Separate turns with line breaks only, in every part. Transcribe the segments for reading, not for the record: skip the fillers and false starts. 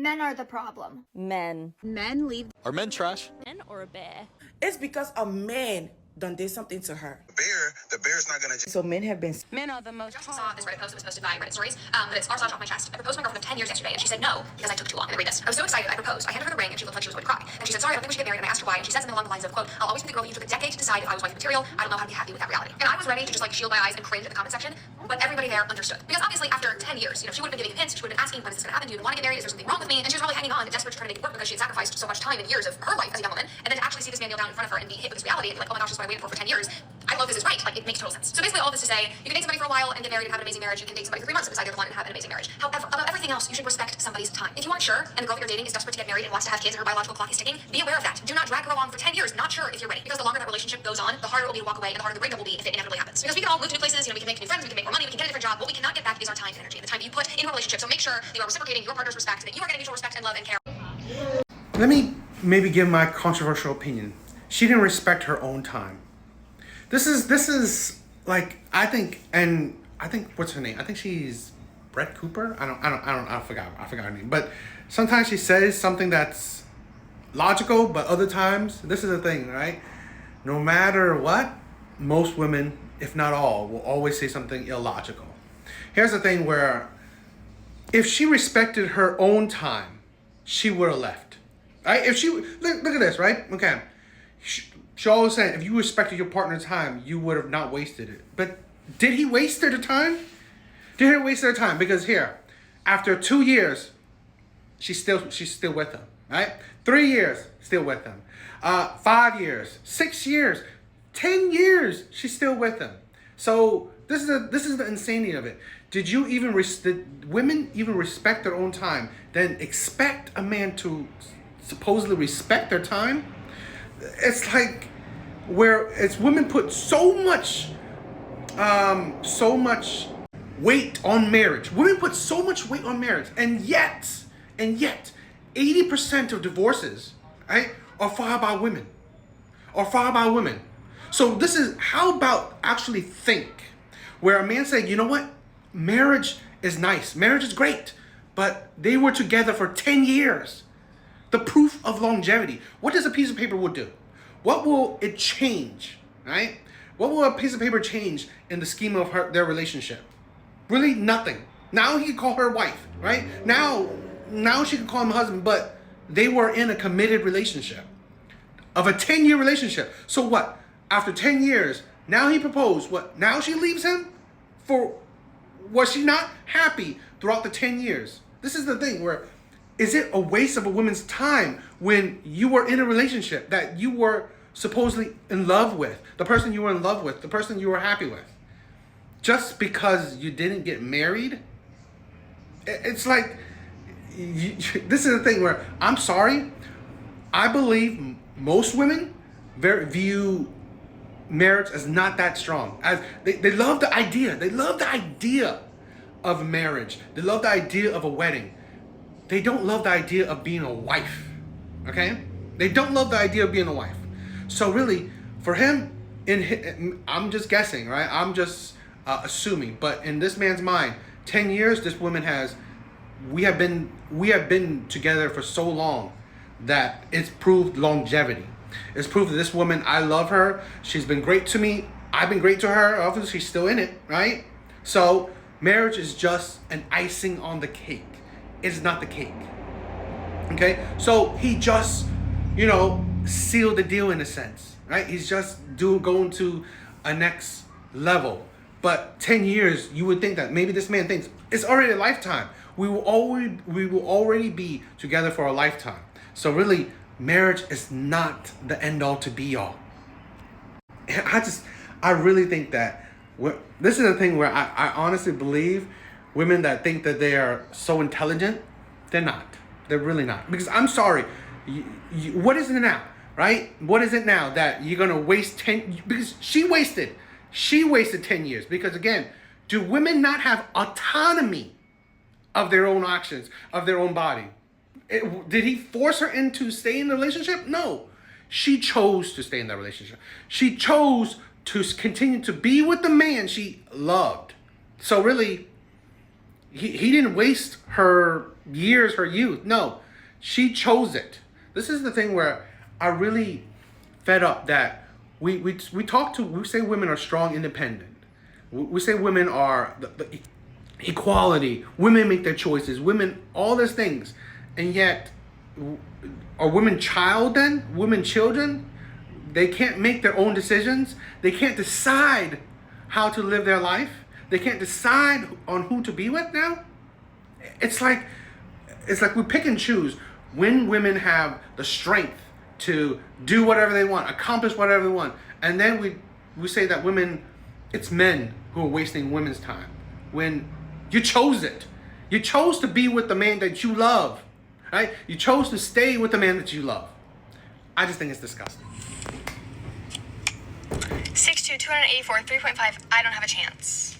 Men are the problem.
Men.
Men leave.
Are men trash?
Men or a bear?
It's because a man done did something to her.
The bear's not gonna.
So men have been.
Men are the most.
I saw this Reddit post that was posted by Reddit Stories, but it's r/off my chest. I proposed to my girlfriend of 10 years yesterday, and she said no because I took too long. And read this. I was so excited. I proposed. I handed her the ring, and she looked like she was going to cry. And she said, "Sorry, I don't think we should get married." And I asked her why, and she said something along the lines of, "Quote, I'll always be the girl that you took a decade to decide if I was wife material. I don't know how to be happy with that reality." And I was ready to just like shield my eyes and cringe at the comment section, but everybody there understood because obviously after 10 years, she would have been giving hints. She would have been asking, "When is this going to happen? Do you want to get married? Is there something wrong with me?" And she was probably hanging on and desperate to try to make it work because she had sacrificed so much time and years of her life as a young woman, and then to actually see this man kneel down in front of her and be hit with this reality and be like, "Oh my gosh, this is what I waited for 10 years. I don't know if this is right." Like, it makes total sense. So basically all this to say, you can date somebody for a while and get married and have an amazing marriage. You can date somebody for 3 months and decide they're the one and have an amazing marriage. However, above everything else, you should respect somebody's time. If you aren't sure and the girl that you're dating is desperate to get married and wants to have kids and her biological clock is ticking, be aware of that. Do not drag her along for 10 years, not sure if you're ready. Because the longer that relationship goes on, the harder it will be to walk away and the harder the breakup will be if it inevitably happens. Because we can all move to new places, we can make new friends, we can make more money, we can get a different job. What we cannot get back is our time and energy and the time that you put into a relationship. So make sure that you are reciprocating your partner's respect, that you are getting mutual respect and love and care.
Let me maybe give my controversial opinion. She didn't respect her own time. This is like, I think what's her name? I think she's Brett Cooper. I forgot her name. But sometimes she says something that's logical, but other times, this is the thing, right? No matter what, most women, if not all, will always say something illogical. Here's the thing where if she respected her own time, she would have left. Right? If she look at this, right? Okay. She always said, if you respected your partner's time, you would have not wasted it. But did he waste their time? Did he waste their time? Because here, after 2 years, she's still with him, right? 3 years, still with him. 5 years, 6 years, 10 years, she's still with him. So this is the insanity of it. Did women even respect their own time? Then expect a man to supposedly respect their time? It's like where it's women put so much weight on marriage. Women put so much weight on marriage, and yet 80% of divorces, right, are filed by women. So this is, how about actually think where a man saying, you know what, marriage is nice, marriage is great, but they were together for 10 years. The proof of longevity. What does a piece of paper would do? What will it change, right? What will a piece of paper change in the scheme of their relationship? Really nothing. Now he can call her wife, right? Now she can call him husband, but they were in a committed relationship of a 10-year relationship. So what? After 10 years, now he proposed. What? Now she leaves him? Was she not happy throughout the 10 years? This is the thing where, is it a waste of a woman's time when you were in a relationship that you were supposedly in love with, the person you were in love with, the person you were happy with, just because you didn't get married? It's like, this is the thing where, I'm sorry, I believe most women view marriage as not that strong. As they love the idea. They love the idea of marriage. They love the idea of a wedding. They don't love the idea of being a wife, okay? They don't love the idea of being a wife. So really, for him, I'm just guessing, right? I'm just assuming, but in this man's mind, 10 years, this woman we have been together for so long that it's proved longevity. It's proved that this woman, I love her. She's been great to me. I've been great to her. Obviously, she's still in it, right? So marriage is just an icing on the cake. It's not the cake. Okay? So he just, sealed the deal in a sense, right? He's just going to a next level. But 10 years, you would think that maybe this man thinks it's already a lifetime. We will already be together for a lifetime. So really, marriage is not the end all to be all. I really think that this is the thing where I honestly believe women that think that they are so intelligent, they're not. They're really not. Because I'm sorry, what is it now, right? What is it now that you're going to waste 10, because she wasted 10 years. Because again, do women not have autonomy of their own actions, of their own body? Did he force her into staying in the relationship? No. She chose to stay in that relationship. She chose to continue to be with the man she loved. So really, he didn't waste her years, her youth. No, she chose it. This is the thing where I really fed up that we say women are strong, independent. We say women are the equality. Women make their choices. Women, all these things, and yet are women child then? Women children? They can't make their own decisions. They can't decide how to live their life. They can't decide on who to be with now. It's like we pick and choose when women have the strength to do whatever they want, accomplish whatever they want, and then we say that women, it's men who are wasting women's time. When you chose it. You chose to be with the man that you love. Right? You chose to stay with the man that you love. I just think it's disgusting.
6'2", 284, 3.5. I don't have a chance.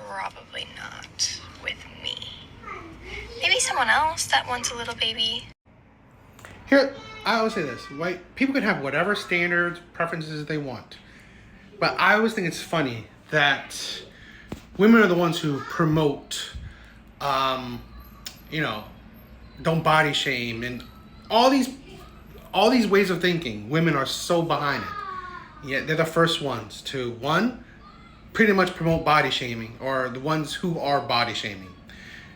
Probably not with me. Maybe someone else that wants a little baby.
Here, I always say this, right? People can have whatever standards, preferences they want. But I always think it's funny that women are the ones who promote, don't body shame and all these ways of thinking. Women are so behind it. Yet they're the first ones to, one, pretty much promote body shaming, or the ones who are body shaming.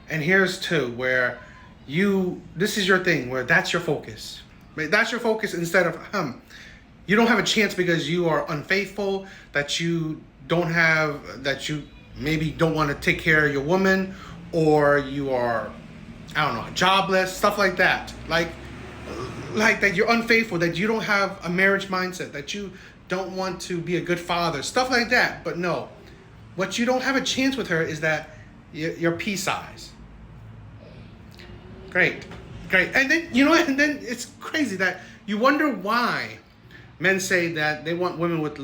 And here's two, where this is your thing, where that's your focus. Right? That's your focus instead of, you don't have a chance because you are unfaithful, that you maybe don't want to take care of your woman, or you are, jobless, stuff like that. Like that you're unfaithful, that you don't have a marriage mindset, that you don't want to be a good father, stuff like that. But no, what you don't have a chance with her is that you're pea size. Great. And then, and then it's crazy that you wonder why men say that they want women with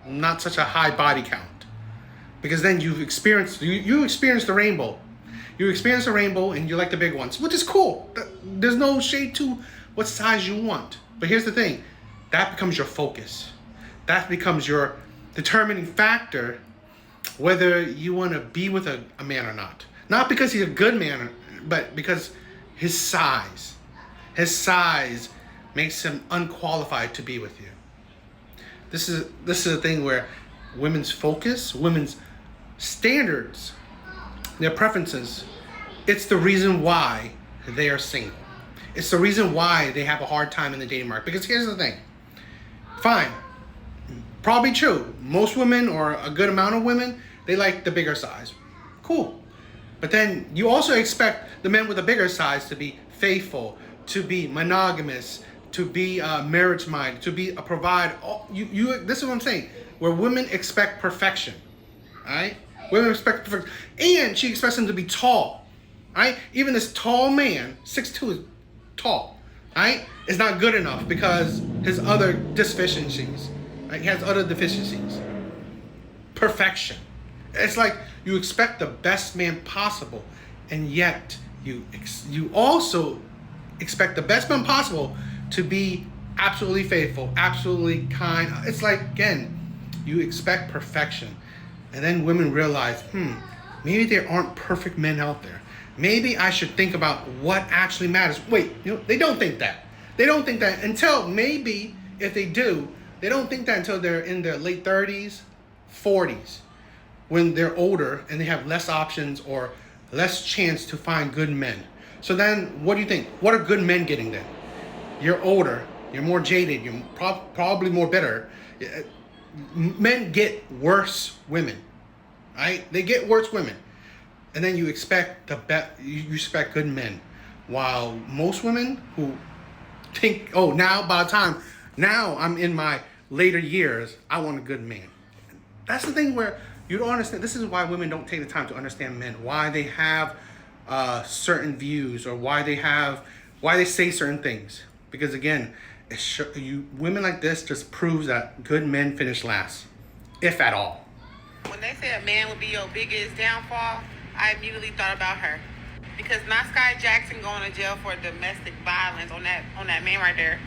not such a high body count. Because then you experience the rainbow. You experience the rainbow and you like the big ones, which is cool. There's no shade to what size you want. But here's the thing. That becomes your focus. That becomes your determining factor whether you want to be with a man or not. Not because he's a good man, but because his size makes him unqualified to be with you. This is a thing where women's focus, women's standards, their preferences, it's the reason why they are single. It's the reason why they have a hard time in the dating market. Because here's the thing. Fine. Probably true. Most women, or a good amount of women, they like the bigger size. Cool. But then you also expect the men with a bigger size to be faithful, to be monogamous, to be marriage-minded, to be a provider. This is what I'm saying. Where women expect perfection. Right? Women expect perfection. And she expects him to be tall. Right? Even this tall man, 6'2" is tall. Right? Is not good enough because his other deficiencies. Right? He has other deficiencies. Perfection. It's like you expect the best man possible, and yet you also expect the best man possible to be absolutely faithful, absolutely kind. It's like, again, you expect perfection. And then women realize, maybe there aren't perfect men out there. Maybe I should think about what actually matters. Wait, they don't think that. They don't think that until maybe, if they do, they don't think that until they're in their late 30s, 40s, when they're older and they have less options or less chance to find good men. So then, what do you think? What are good men getting then? You're older, you're more jaded, you're probably more bitter. Men get worse women, right? They get worse women. And then you expect you expect good men. While most women who think, now I'm in my later years, I want a good man. That's the thing where you don't understand. This is why women don't take the time to understand men, why they have certain views, or why they say certain things. Because again, women like this just proves that good men finish last, if at all.
When they say a man would be your biggest downfall, I immediately thought about her. Because not Sky Jackson going to jail for domestic violence on that man right there.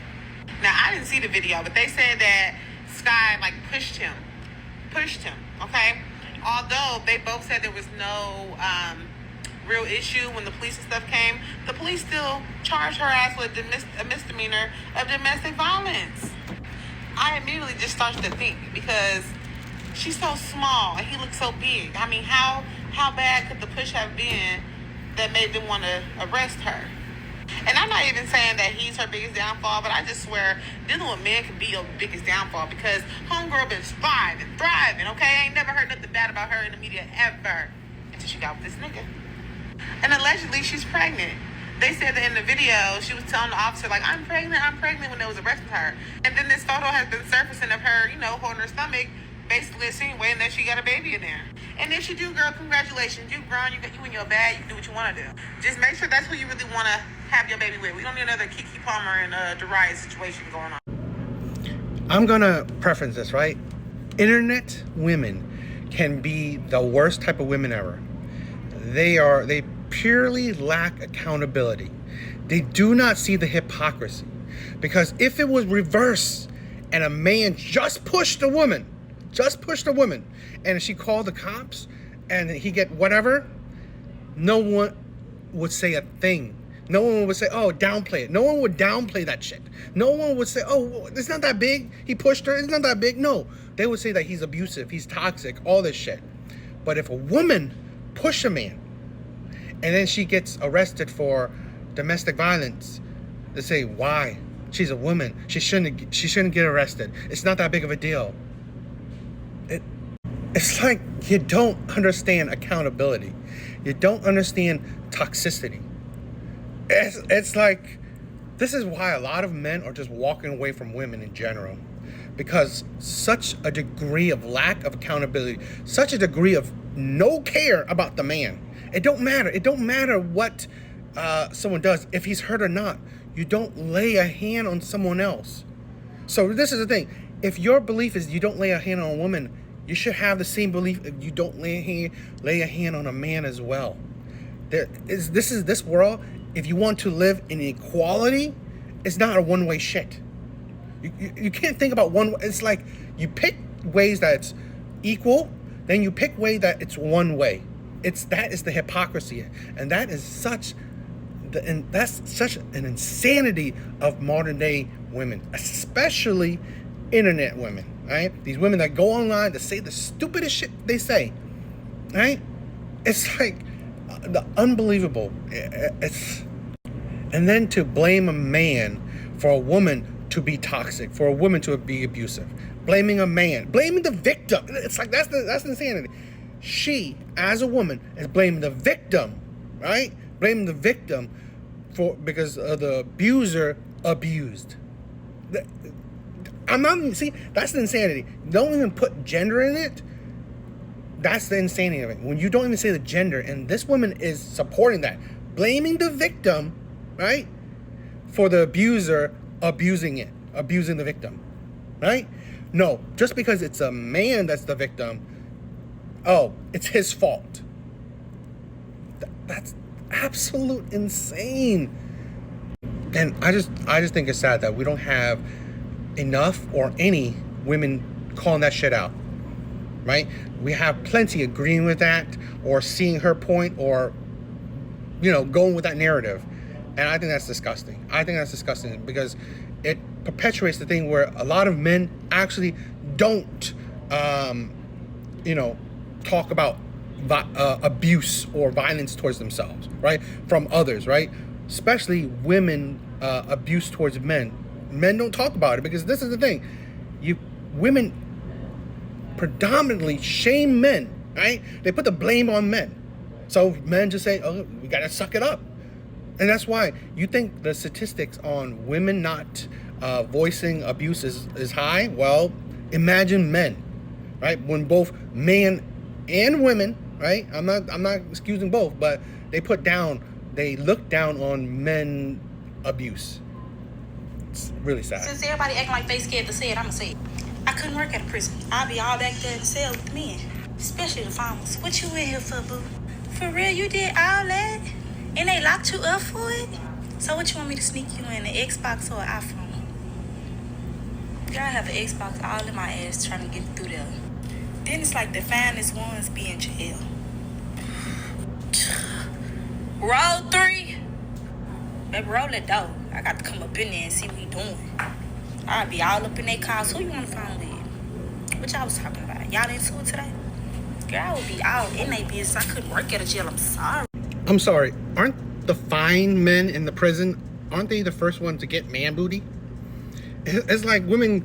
Now, I didn't see the video, but they said that Sky pushed him, okay? Although they both said there was no real issue when the police and stuff came, the police still charged her ass with a misdemeanor of domestic violence. I immediately just started to think, because she's so small and he looks so big. I mean, how bad could the push have been that made them want to arrest her? And I'm not even saying that he's her biggest downfall, but I just swear dealing with men can be your biggest downfall, because homegirl been thriving, okay? I ain't never heard nothing bad about her in the media ever until she got with this nigga. And allegedly she's pregnant. They said that in the video she was telling the officer, like, I'm pregnant when they was arresting her. And then this photo has been surfacing of her, holding her stomach, basically insinuating that she got a baby in there. And if you do, girl, congratulations. You've grown, you in your bag, you can do what you want to do. Just make sure that's who you really want to have your baby with. We don't need another Keke Palmer and Darius situation going on.
I'm gonna preference this, right? Internet women can be the worst type of women ever. They purely lack accountability. They do not see the hypocrisy. Because if it was reversed and a man just pushed a woman, and she called the cops and he get whatever, no one would say a thing. No one would say, oh, downplay it. No one would downplay that shit. No one would say, oh, it's not that big. He pushed her. It's not that big. No. They would say that he's abusive. He's toxic. All this shit. But if a woman push a man and then she gets arrested for domestic violence, they say, why? She's a woman. She shouldn't get arrested. It's not that big of a deal. It's like you don't understand accountability. You don't understand toxicity. It's like, this is why a lot of men are just walking away from women in general, because such a degree of lack of accountability, such a degree of no care about the man. It don't matter what someone does, if he's hurt or not. You don't lay a hand on someone else. So this is the thing. If your belief is you don't lay a hand on a woman, you should have the same belief if you don't lay a hand on a man as well. This world, if you want to live in equality, it's not a one-way shit. You can't think about one. It's like you pick ways that it's equal, then you pick way that it's one way. That is the hypocrisy, and that's such an insanity of modern day women, especially internet women. Right? These women that go online to say the stupidest shit they say. Right? It's like the unbelievable. And then to blame a man for a woman to be toxic, for a woman to be abusive, blaming a man, blaming the victim. It's like that's insanity. She, as a woman, is blaming the victim, right? Blaming the victim because the abuser abused. That's the insanity. Don't even put gender in it. That's the insanity of it. When you don't even say the gender, and this woman is supporting that, blaming the victim, right, for the abuser abusing the victim, right? No, just because it's a man that's the victim, oh, it's his fault. That's absolute insane. And I just think it's sad that we don't have enough or any women calling that shit out, right? We have plenty agreeing with that or seeing her point or, going with that narrative. And I think that's disgusting. Because it perpetuates the thing where a lot of men actually don't, talk about abuse or violence towards themselves, right? From others, right? Especially women abuse towards men. Men don't talk about it because this is the thing. Women predominantly shame men, right? They put the blame on men. So men just say, oh, we gotta suck it up. And that's why you think the statistics on women not voicing abuse is high. Well, imagine men, right? When both men and women, right? I'm not excusing both, but they look down on men abuse. It's really sad.
Since everybody acting like they scared to say it, I'ma say it. I couldn't work at a prison. I'd be all back there in the cell with the men, especially the farmers. What you in here for, boo? For real, you did all that? And they locked you up for it? So what you want me to sneak you in, an Xbox or an iPhone? Girl, I have an Xbox all in my ass trying to get through there. Then it's like the finest ones be in jail. Roll 3. Baby, roll it though. I got to come up in there and see what he doing. I'll be all up in their cars. Who you on the phone with? What y'all was talking about? Y'all into it today? Girl, I would be all in their business. I couldn't work at a jail. I'm sorry.
I'm sorry. Aren't the fine men in the prison, aren't they the first ones to get man booty? It's like women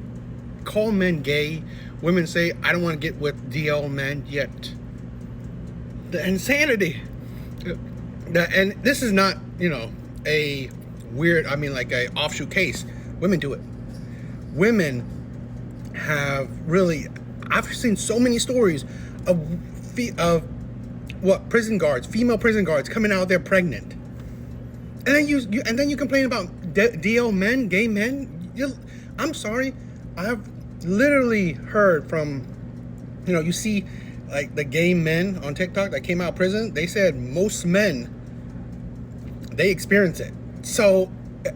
call men gay. Women say, I don't want to get with DL men yet. The insanity. And this is not, a weird, like a offshoot case. Women do it. Women have really, I've seen so many stories of prison guards, female prison guards coming out there pregnant. And then you complain about DL men, gay men. I'm sorry. I've literally heard from, you see like the gay men on TikTok that came out of prison. They said most men, they experience it. So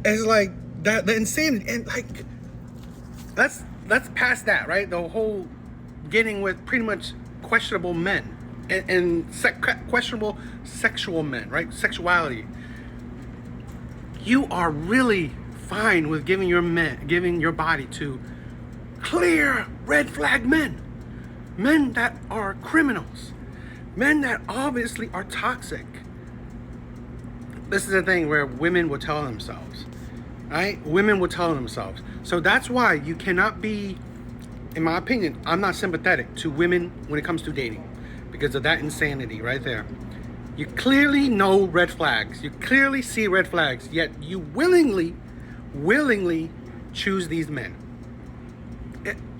it's like that, the insanity, and like let's pass that, right? The whole getting with pretty much questionable men and questionable sexual men, right? Sexuality. You are really fine with giving your body to clear red flag men that are criminals, men that obviously are toxic. This is the thing where women will tell themselves, right? Women will tell themselves. So that's why you cannot be, in my opinion, I'm not sympathetic to women when it comes to dating because of that insanity right there. You clearly know red flags. You clearly see red flags, yet you willingly choose these men.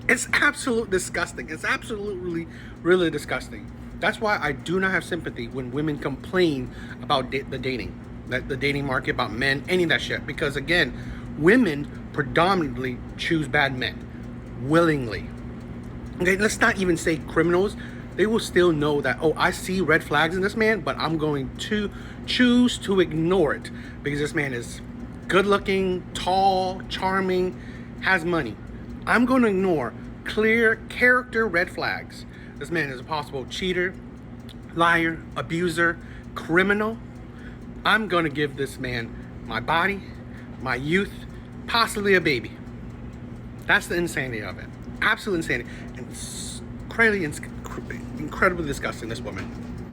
It's absolutely disgusting. It's absolutely really disgusting. That's why I do not have sympathy when women complain about the dating market, about men, any of that shit. Because again, women predominantly choose bad men willingly. Okay, let's not even say criminals. They will still know that, oh, I see red flags in this man, but I'm going to choose to ignore it because this man is good looking, tall, charming, has money. I'm going to ignore clear character red flags. This man is a possible cheater, liar, abuser, criminal. I'm going to give this man my body, my youth, possibly a baby. That's the insanity of it. Absolute insanity. And incredibly disgusting, this woman.